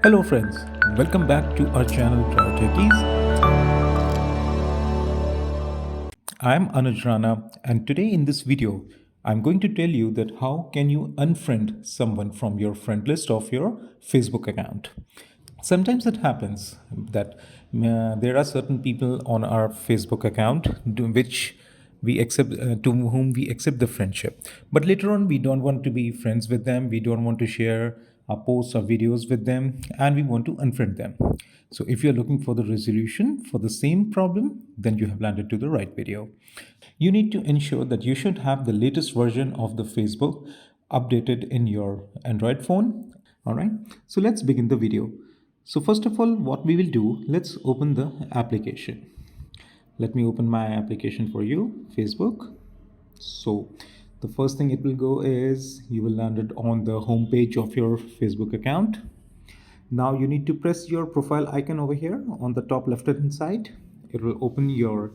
Hello friends, welcome back to our channel TECHIES. I'm Anuj Rana, and today in this video I'm going to tell you that how can you unfriend someone from your friend list of your Facebook account. Sometimes it happens that there are certain people on our Facebook account which we accept to whom we accept the friendship, but later on we don't want to be friends with them, we don't want to share our posts or videos with them, and we want to unfriend them. So if you're looking for the resolution for the same problem, then you have landed to the right video. You need to ensure that you should have the latest version of the Facebook updated in your Android phone. All right, so let's begin the video. So first of all, what we will do, let's open the application. Let me open my application for you, Facebook. So the first thing it will go is you will land it on the home page of your Facebook account. Now you need to press your profile icon over here on the top left hand side. It will open your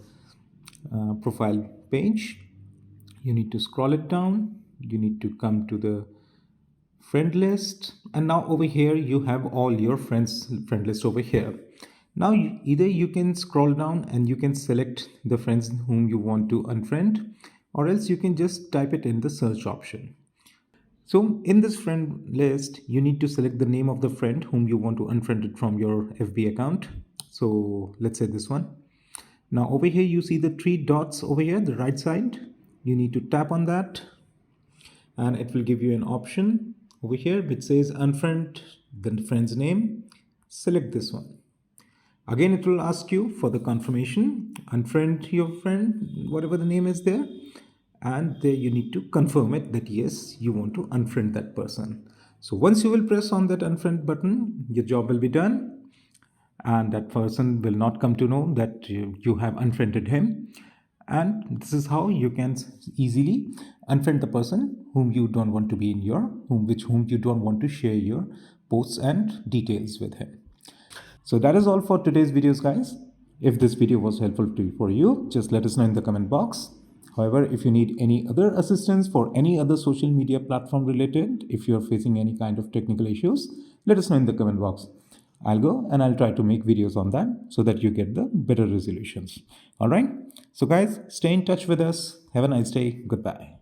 profile page. You need to scroll it down. You need to come to the friend list, and now over here you have all your friend list over here. Now either you can scroll down and you can select the friends whom you want to unfriend, or else you can just type it in the search option. So in this friend list, you need to select the name of the friend whom you want to unfriend it from your FB account. So let's say this one. Now over here, you see the three dots over here, the right side. You need to tap on that and it will give you an option over here which says unfriend the friend's name. Select this one. Again, it will ask you for the confirmation, unfriend your friend, whatever the name is there. And there you need to confirm it that yes, you want to unfriend that person. So once you will press on that unfriend button, your job will be done and that person will not come to know that you have unfriended him. And this is how you can easily unfriend the person whom you don't want to be in your whom you don't want to share your posts and details with him. So that is all for today's videos, guys. If this video was helpful for you, just let us know in the comment box. However, if you need any other assistance for any other social media platform related, if you're facing any kind of technical issues, let us know in the comment box. I'll go and I'll try to make videos on that so that you get the better resolutions. All right. So guys, stay in touch with us. Have a nice day. Goodbye.